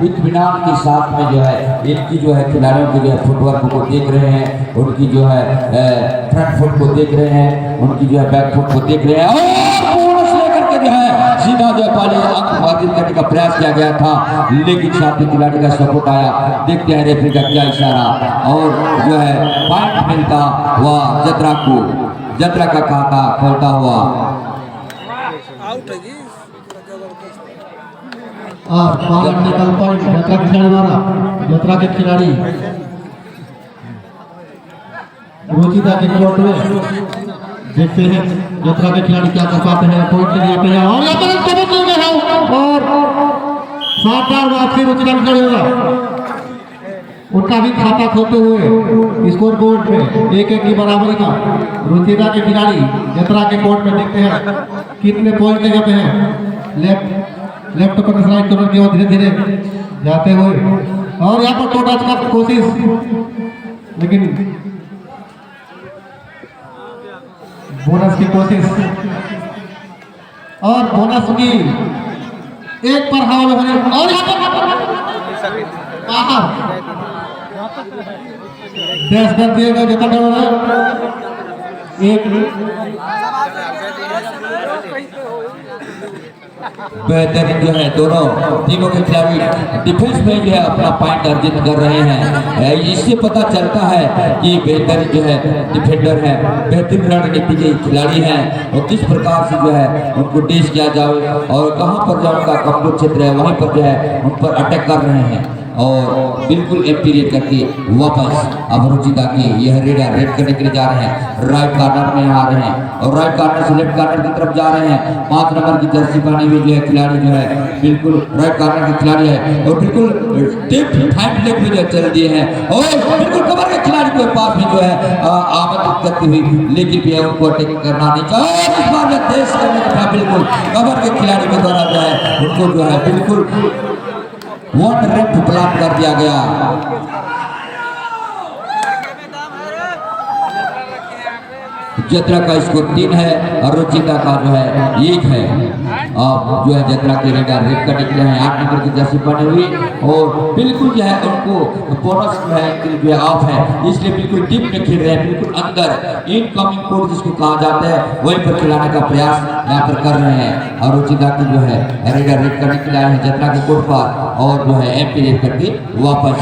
इत्मीनान के साथ में जो है इनकी जो है खिलाड़ियों की जो है फुटवर्क को देख रहे हैं, उनकी जो है फ्रंट फुट को देख रहे हैं, उनकी जो है बैक फुट को देख रहे हैं और बोनस लेकर के जो है सीधा जो है पहले अंक अर्जित करने का प्रयास किया गया था, लेकिन साथी खिलाड़ी का सपोर्ट आया। देखते हैं रेफरी का क्या इशारा और जो है पॉइंट मिलता हुआ जतरा को, जतरा का खाता खोलता हुआ और बाहर निकल पॉइंट जतरा के खिलाड़ी द्वारा, जतरा के खिलाड़ी रोजिदा के कोर्ट में देखते हैं जतरा के खिलाड़ी क्या कर पाते हैं। पॉइंट के लिए पे हैं और यहाँ पर कवर कर गए हैं और शानदार वापसी रोजिदा के खिलाड़ी होगा, उनका भी खाता खोलते हुए स्कोर बोर्ड पे 1-1 की बराबरी का रोजिदा के खिलाड़ी जतरा के कोर्ट में। देखते हैं कितने पॉइंट जगह पे हैं। लेफ्ट पर राइट कॉर्नर की ओर धीरे धीरे जाते हुए और यहाँ पर टोटच का कोशिश, लेकिन बोनस की कोशिश और बोनस की एक पर हवा में होने और यहाँ पर बाहर डैश कर दिए गए जतरा एक बेहतरीन जो है दोनों टीमों के खिलाड़ी डिफेंस में जो है अपना पॉइंट अर्जित कर रहे हैं। इससे पता चलता है कि बेहतरीन जो है डिफेंडर है, बेहतरीन रणनीति के खिलाड़ी हैं और किस प्रकार से जो है उनको डील किया जाए और कहां पर जो उनका कमजोर क्षेत्र है वहीं पर जो है उन पर अटैक कर रहे हैं और बिल्कुल एम्प्टी रेड करके वापस अब रुचिता की यह रेडर रेड करने के लिए जा रहे हैं। राइट कॉर्नर में आ रहे हैं और राइट कॉर्नर से लेफ्ट कॉर्नर की तरफ जा रहे हैं। 5 नंबर की जर्सी पहने हुए जो है खिलाड़ी जो है बिल्कुल राइट कॉर्नर के खिलाड़ी है और बिल्कुल टिप टाइम लेग में जो चल दिए हैं और बिल्कुल कवर के खिलाड़ी के पास में जो है आमंत्रित करती हुई, लेकिन भी उनको अटैक करना नहीं चाहिए। इस बार देश करने का बिल्कुल कवर के खिलाड़ी के द्वारा जो है उनको जो है बिल्कुल वन रेड ब्लॉक कर दिया गया। जतरा का स्कोर 3 है और रुचिता का जो है 1 है। अब जो है जतरा के रेडर रेड करने के लिए है 8 नंबर की जर्सी पहने हुई और बिल्कुल जो है उनको बोनस जो है ऑफ है, इसलिए बिल्कुल डीप में खेल रहे हैं, बिल्कुल अंदर इनकमिंग कोर्ट जिसको कहा जाता है वहीं पर खिलाने का प्रयास यहाँ पर कर रहे हैं और रुचिता की जो है रेडर रेड करने के लिए आए हैं जतरा के कोर्ट पर और जो है एम्प्टी रेड करके वापस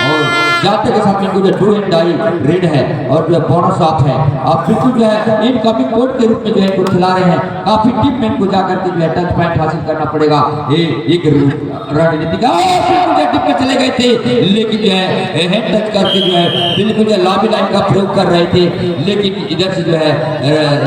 और जाते के साथ इनको जो डू एंड डाई रेड है और जो बोनस ऑफ है। अब बिल्कुल जो है इनकमिंग कोर्ट के रूप में जो है इनको खिला रहे हैं, काफी डीप में इनको जाकर के जो है टच पॉइंट हासिल करना पड़ेगा। एक रणनीति का डीप में चले गए थे, लेकिन जो है हैंड टच करके जो है बिल्कुल जो लॉबी लाइन का प्रयोग कर रहे थे, लेकिन इधर से जो है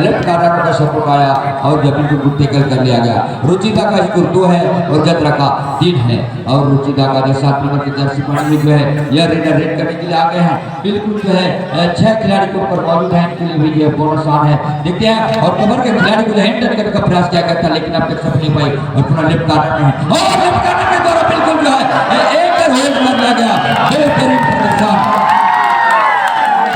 लेफ्ट कॉर्नर का सपोर्ट आया और जब बिल्कुल गुड टैकल कर लिया गया। रुचिता का स्कोर 2 है और जतरा का 3 है और रुचिता का जो 7 नंबर की जर्सी पहनी हुई जो है यह रेडर रेड करने के लिए आ गए हैं। बिल्कुल जो है 6 खिलाड़ी के ऊपर मौजूद है, इनके लिए भी जो है बोनस ऑन है। देखते हैं और कवर के खिलाड़ी को जो हैंड टच करने का प्रयास किया गया था, लेकिन अब तक सफल नहीं पाई और पूरा लेफ्ट कॉर्नर में है और लेफ्ट कॉर्नर के द्वारा बिल्कुल जो है एक होल्ड कर लिया गया। बेहतरीन प्रदर्शन,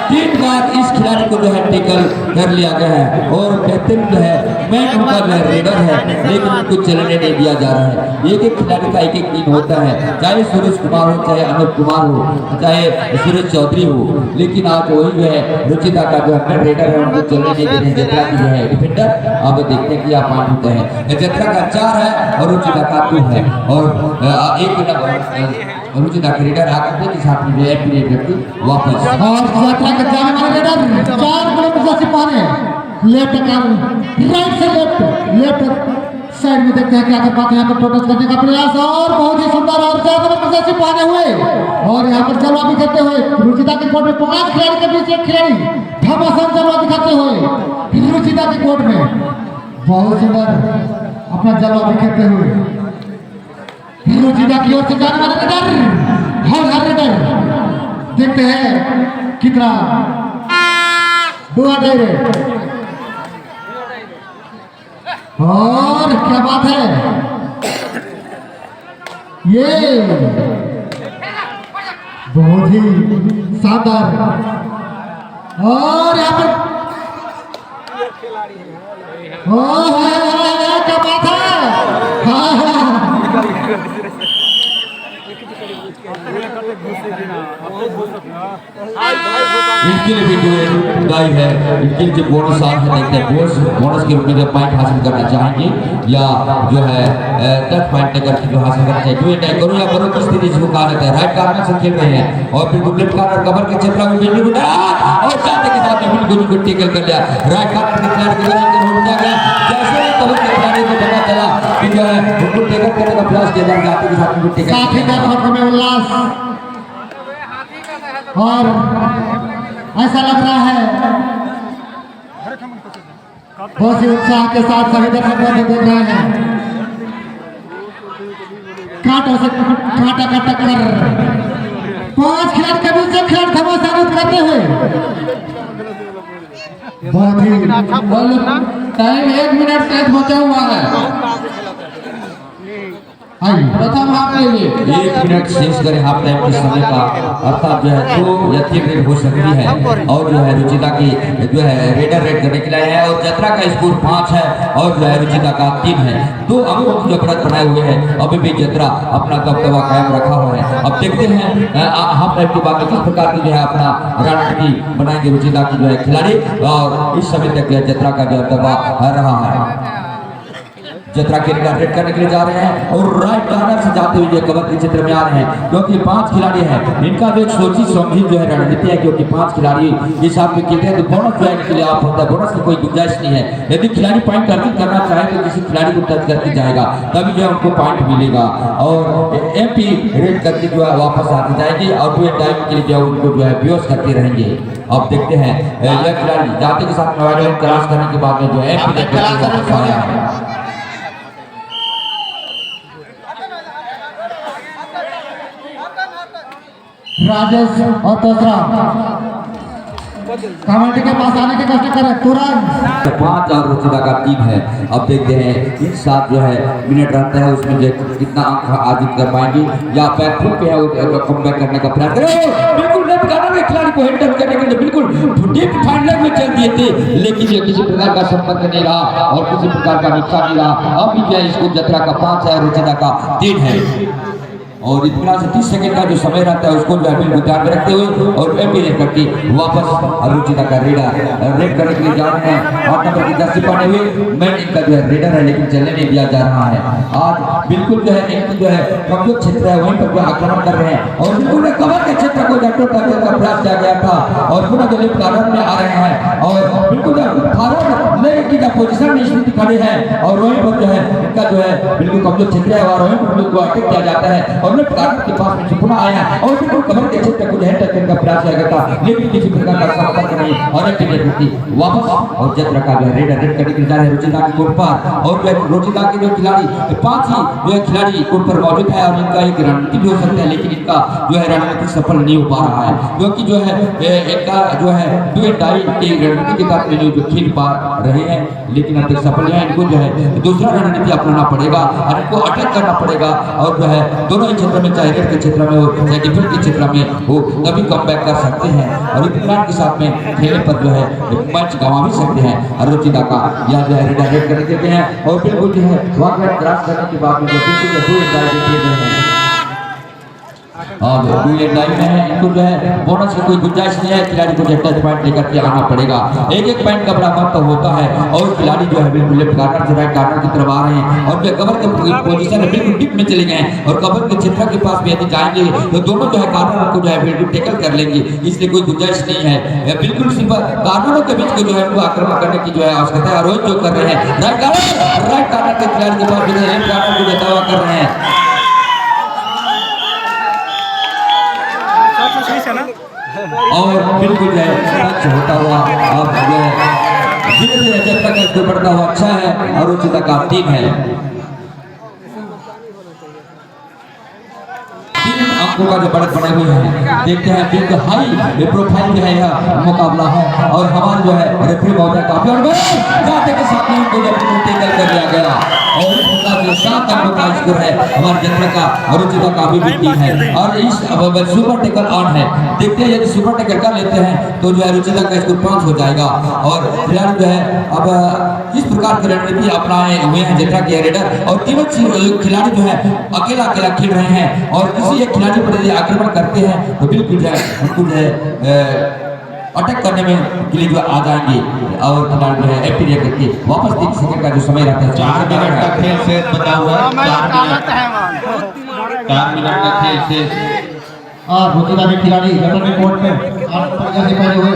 3 बार इस खिलाड़ी को जो है टैकल कर लिया गया है और बेहतरीन जो है मैन उनका जो है रेडर है, लेकिन उनको चलने नहीं दिया जा रहा है। एक खिलाड़ी का एक दिन होता है, चाहे सुरेश कुमार हो, चाहे अनूप कुमार हो, चाहे सुरेश चौधरी हो, लेकिन आज वही जो है रुचिता का जो है रेडर है उनको चलने नहीं देते। जतरा की जो है डिफेंडर अब देखते हैं कि आप पॉइंट होते हैं। जतरा का 4 है और रुचिता का 2 है और 1 नंबर रुचिता के रेडर आकर के साथ में जो है पीरियड व्यक्ति वापस और जतरा के जाने वाले रेडर 4 किलोमीटर से पाने लेफ्ट राइट से लेफ्ट साइड में देखते हैं क्या कर पाते हैं। यहाँ पर टोटस करने का प्रयास और बहुत ही सुंदर और 4 किलोमीटर से पाने हुए और यहाँ पर जलवा दिखाते हुए रुचिता के कोर्ट में 5 खिलाड़ी के बीच एक खिलाड़ी घमासान जलवा दिखाते हुए रुचिता के कोर्ट में बहुत सुंदर अपना जलवा दिखाते हुए रुचिता की ओर से जाने वाले रेडर और हर रेडर देखते हैं कितना दुआ दे रहे और क्या बात है ये बहुत ही शानदार और यहाँ पर क्या बात है। इनके लिए भी जो गाय है, इनके लिए जो बोनस आ है, देखते हैं बोनस के रूप में जो पॉइंट हासिल करना चाहेंगे या जो है 10 पॉइंट लेकर जो हासिल करना चाहिए। जो ये करो या करो किस स्थिति जिसको कहा जाता है, राइट कार्नर से खेल रहे हैं और फिर लेफ्ट कार्नर कवर के क्षेत्र में बिल्कुल और जाते के साथ में बिल्कुल टेकल कर लिया। राइट कार्नर के खिलाड़ी के रोक दिया गया, जैसे ही कवर के खिलाड़ी को पता चला कि जो है बिल्कुल टेकल करने का प्रयास किया जा जाते के साथ में टेकल काफी दर्शकों में उल्लास और ऐसा लग रहा है बहुत ही उत्साह के साथ सभी दर्शक देख रहे हैं। कांटों से कांटा का टक्कर, 5 खिलाड़ी के बीच से खिलाड़ी घमासान करते हुए बहुत ही टाइम 1 मिनट तक बचा हुआ है। प्रथम हाफ के लिए 1 मिनट शेष करें हाफ टाइम के समय का, अर्थात जो है 2 या 3 मिनट हो सकती है। और जो है रुचिता की जो है रेडर रेड करने के लिए है और जत्रा का स्कोर 5 है और जो है रुचिता का 3 है। 2 अंकों जो अपराध बनाए हुए हैं, अभी भी जत्रा अपना दबदबा कायम रखा हुआ है। अब देखते हैं हाफ टाइम के बाद किस प्रकार की जो है अपना रणनीति बनाएंगे रुचिता की जो है खिलाड़ी, और इस समय तक जत्रा का जो दबा रहा है। जत्रा के रेड करने के लिए जा रहे हैं और राइट कार्नर से जाते हुए कवर के क्षेत्र में आ रहे हैं, क्योंकि 5 खिलाड़ी हैं। इनका जो एक सोची समझी जो है रणनीति है, क्योंकि 5 खिलाड़ी के साथ में खेलते हैं तो बोनस जो है इनके लिए आप होता है, बोनस की कोई गुंजाइश नहीं है। यदि खिलाड़ी पॉइंट अर्जित करना चाहे तो किसी खिलाड़ी को टच करके जाएगा, तभी जो है उनको पॉइंट मिलेगा और एमपी रेड करके जो है वापस आते जाएंगे और पूरे टाइम के लिए जो है उनको जो है बेहोश करते रहेंगे। अब देखते हैं यह खिलाड़ी जाते के साथ मोबाइल क्रॉस करने के बाद में जो है एमपी रेड करके वापस आया है। राजेश और दूसरा कमेटी के पास आने के कष्ट करें तुरंत। 5 और रुचिता का 3 है। अब देखते हैं इन 7 जो है मिनट रहता है उसमें जो कितना अंक अर्जित कर पाएंगे या बैकफुट पे है कमबैक करने का प्रयास करें। बिल्कुल लेफ्ट कार्नर के खिलाड़ी को हैंडल करने के लिए बिल्कुल डीप फाइनल में चल दिए थे, लेकिन ये किसी प्रकार का संपर्क नहीं रहा और किसी प्रकार का नुकसान नहीं रहा। अब भी जो है इसको जत्रा का 5 है, रुचिता का 3 है और इतना से 30 सेकंड का जो समय रहता है उसको जो है बिल्कुल ध्यान में रखते हुए और एमपी रेड करके वापस रुचिता का रेड करने के लिए जा रहे हैं। 8 नंबर की जर्सी पहने हुए मैन इनका जो है रेडर है, लेकिन चलने नहीं दिया जा रहा है। आज बिल्कुल जो है इनकी जो है कमजोर क्षेत्र है वहीं पर जो आक्रमण कर रहे हैं और बिल्कुल कवर के क्षेत्र को डॉक्टर करने का प्रयास किया गया था और पुनः जो लेफ्ट कार्नर में आ रहे हैं और बिल्कुल भारत लेग की पोजीशन में स्थिति खड़े हैं और वहीं पर जो है इनका जो है बिल्कुल कमजोर क्षेत्र है और वहीं पर उनको अटैक किया जाता है और लेफ्ट कार्नर के पास में पुनः आया और बिल्कुल कवर के क्षेत्र को हैंड टच करने का प्रयास किया गया था, लेकिन किसी प्रकार का संपर्क नहीं और एक टिकट वापस और जत्रा का जो रेड करने के लिए जा रहे हैं रुचिता की कोर्ट पर और रुचिता के जो खिलाड़ी 5 ही जो है खिलाड़ी कोर्ट पर मौजूद है और इनका एक रणनीति भी हो सकता है, लेकिन इनका जो है रणनीति सफल नहीं हो पा रहा है, क्योंकि जो है इनका जो है डू एंड डाई की रणनीति के साथ में जो खेल पा रहे हैं, लेकिन अब तक सफल नहीं है। इनको जो है दूसरा रणनीति अपनाना पड़ेगा और इनको अटैक करना पड़ेगा और जो है दोनों ही क्षेत्र में, चाहे रेड के क्षेत्र में हो चाहे डिफेंस के क्षेत्र में हो, तभी कमबैक कर सकते हैं और इंग्लैंड के साथ में खेलने पर जो है मैच गंवा भी सकते हैं। और रुचिता का यह जो है रेड करने देते हैं और बिल्कुल जो है वॉकआउट क्रॉस करने के बाद में जो बिल्कुल डू एंड डाई खेल रहे हैं और डू एंड डाई में है, इनको जो है बोनस की कोई गुंजाइश नहीं है। खिलाड़ी को टच पॉइंट लेकर के आना पड़ेगा, एक पॉइंट का बड़ा महत्व होता है और खिलाड़ी जो है बिल्कुल लेफ्ट कार्नर से राइट कार्नर की तरफ आ रहे हैं और जो कवर के पोजीशन है बिल्कुल डिप में चले गए और कवर के क्षेत्र के पास भी यदि जाएंगे तो दोनों जो है कार्नर को जो है बिल्कुल टैकल कर लेंगे, इसलिए कोई गुंजाइश नहीं है। बिल्कुल सिर्फ कार्नरों के बीच को जो है उनको आक्रमण करने की जो है आवश्यकता है और रोहित जो कर रहे हैं राइट कार्नर के खिलाड़ी के पास लेफ्ट कार्नर को दावा कर रहे हैं और बिल्कुल जो है होता हुआ अब जो है धीरे धीरे जब तक इसको बढ़ता हुआ अच्छा है और रुचिता का 3 है। 3 अंकों का जो बढ़त बने हुए हैं, देखते हैं बिल्कुल हाई प्रोफाइल जो है यह मुकाबला है और हमारे जो है रेफरी महोदय काफी और जाते के साथ में उनको जब टेकल कर लिया गया और इस प्रकार से 7 अंकों का स्कोर है हमारे जत्रा का और रुचिता का भी टीम है। और इस सुपर टेकल ऑन है, देखते हैं यदि सुपर टेकल कर लेते हैं तो जो है रुचिता का स्कोर 5 हो जाएगा। और खिलाड़ी जो है अब इस प्रकार की रणनीति अपनाए हुए हैं जत्रा के रेडर, और तीनों खिलाड़ी जो है अकेला खेल रहे हैं और किसी एक खिलाड़ी पर यदि आक्रमण करते हैं तो बिल्कुल जो है उनको जो है अटैक करने में के लिए जो आ जाएंगे और खिलाड़ी जो है एपीरिया करके वापस 3 सेकंड का जो समय रहता है 4 मिनट का खेल शेष बचा हुआ है। 4 मिनट का खेल शेष। और रुचिता के खिलाड़ी जर्मनी कोर्ट में जैसे पहले हुए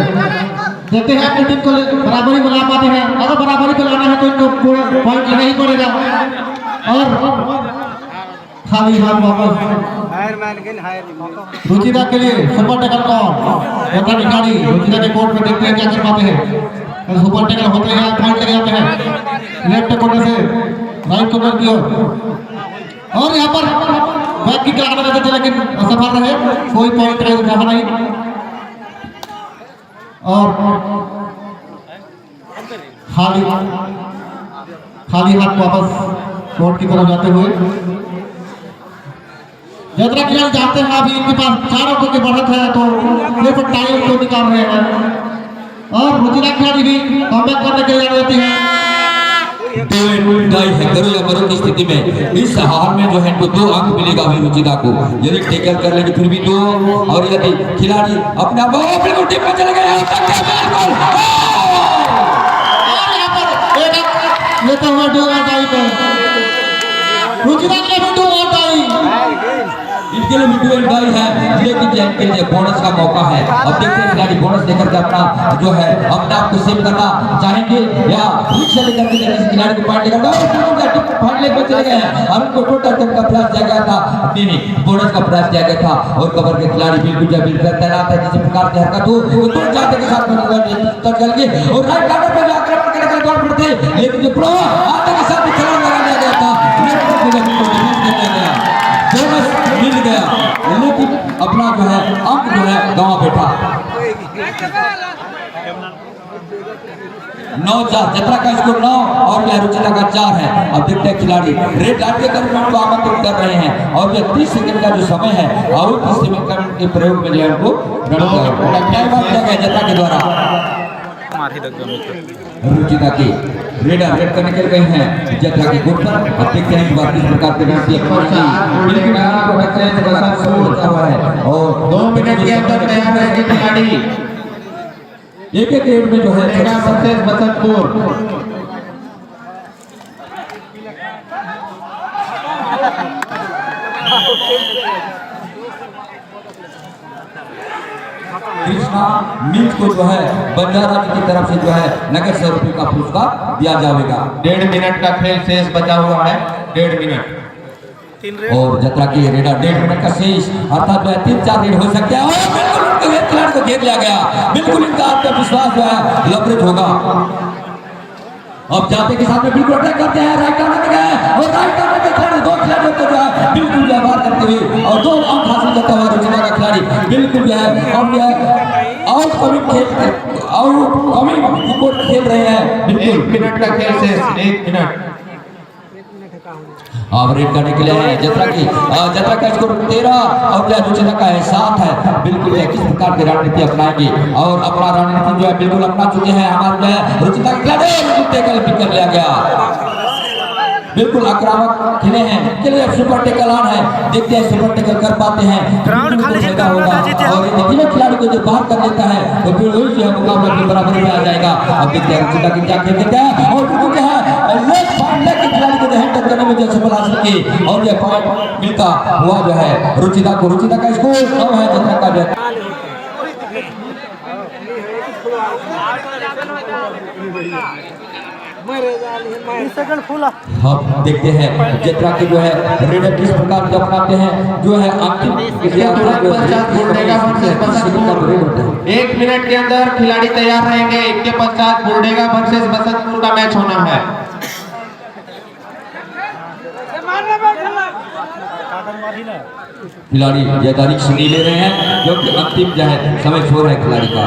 देखते हैं अपनी टीम को बराबरी बना पाते हैं। अगर बराबरी को लाना है तो इनको पॉइंट लेना ही पड़ेगा। और खाली हाथ वापस रुचिता के लिए सुपर टेकल कॉल जत्रा खिलाड़ी रुचिता के कोर्ट में देखते हैं क्या कर पाते हैं। सुपर टेकल होते हैं पॉइंट लग जाते हैं लेफ्ट कॉर्नर से राइट कॉर्नर की ओर। और यहाँ पर बैक किक लगाना चाहते थे लेकिन असफल रहे, कोई पॉइंट रहा नहीं। और खाली हाथ वापस कोर्ट की तरफ जाते हुए जत्रा खिलाड़ी जाते हैं। अभी इनके पास 4 अंकों की बढ़त है तो ये पर टाइम को निकाल रहे हैं। और रुचिता खिलाड़ी भी कमबैक करने के लिए जाती है। करो या मरो की स्थिति में इस हार में जो है इनको 2 अंक मिलेगा अभी रुचिता को, यदि टेकल कर लेंगे फिर भी 2, और यदि खिलाड़ी अपने आप बिल्कुल टीम में चले गए लेते हुए 2 और टाई पे रुचिता के लिए 2 और टाई। इनके लिए भी 2 और टाई है, लेकिन इनके लिए बोनस का मौका है। अब देखते हैं खिलाड़ी बोनस लेकर के अपना जो है अपने आप को सेव करना चाहेंगे या ठीक से लेकर के खिलाड़ी को पॉइंट लेकर पॉइंट लेकर चले गए हैं। और उनको टोटल का प्रयास किया गया था, नहीं बोनस का प्रयास किया गया था। और कवर के खिलाड़ी बिल्कुल जब तैनात है जिस प्रकार की हरकत हो तो जाते के साथ चल गए और राइट कॉर्नर पे आक्रमण करने के दौड़ पड़ते, लेकिन जो प्रो आते के साथ खिलाड़ी लगा दिया गया था, बोनस मिल गया लेकिन अपना जो है अंक जो है गंवा बैठा। 9-4 जत्रा का स्कोर 9 और रुचिता का 4 है। अब देखते हैं खिलाड़ी रेड लाइट के कर्म को आमंत्रित कर रहे हैं और ये 30 सेकंड का जो समय है और 30 सेकंड के प्रयोग में जो है उनको जत्रा के द्वारा रुचिता के रेड कर निकल गए हैं जत्रा के गुट पर। अब देखते हैं किस प्रकार के और 2 मिनट के अंदर तैयार रहेंगे खिलाड़ी। एक रेड में जो है बसंतपुर कृष्णा मीट को जो है बंजारा जी की तरफ से जो है नगद 100 रुपये का पुरस्कार दिया जाएगा। 1.5 मिनट का खेल शेष बचा हुआ है। 1.5 मिनट और जत्रा की रेडा 1.5 मिनट का शेष अर्थात जो है 3-4 रेड हो सकते हैं। और बिल्कुल उनके खिलाड़ी को घेर लिया गया, बिल्कुल इनका आत्मविश्वास जो है लवरेज होगा। अब जाते के साथ में बिल्कुल अटैक करते हैं, राइट कॉर्नर में गए और राइट कॉर्नर के खिलाड़ी 2 खिलाड़ियों को जो है बिल्कुल व्यवहार करते हुए और 2 अंक हासिल करता हुआ रुचिता का खिलाड़ी बिल्कुल जो है अब जो है आउट कमिंग खेल रहे हैं। 1 मिनट का खेल शेष 1 मिनट। अब रेड करने के लिए जत्रा का स्कोर 13 और रुचिता का 7 है। बिल्कुल किस प्रकार की रणनीति अपनाएंगे और अपना रणनीति जो है बिल्कुल अपना चुके हैं हमारे रुचिता के खिलाड़ी। टेकल पिक कर लिया गया, बिल्कुल आक्रामक खेले हैं, के लिए सुपर टेकल ऑन है। देखते हैं सुपर टेकल कर पाते हैं ग्राउंड खाली होगा और तीनों खिलाड़ी को जो बाहर कर लेता है तो फिर वही जो है मुकाबला की बराबरी में आ जाएगा। अब देखते हैं रुचिता की क्या खेल देते हैं और जो है लेग के खिलाड़ी को हैंडल करने में जो सफल हासिल की और यह पॉइंट मिलता हुआ जो है रुचिता को। रुचिता का स्कोर 9 है, जत्रा का जो हम देखते हैं जत्रा की जो है रेडर किस प्रकार से अपनाते हैं जो है अंतिम 1 मिनट के अंदर खिलाड़ी तैयार रहेंगे। इनके पश्चात बुर्डेगा वर्सेस बसंतपुर का मैच होना है। खिलाड़ी यह तारीख सुनी ले रहे हैं क्योंकि अंतिम जो है समय छोड़ है खिलाड़ी का।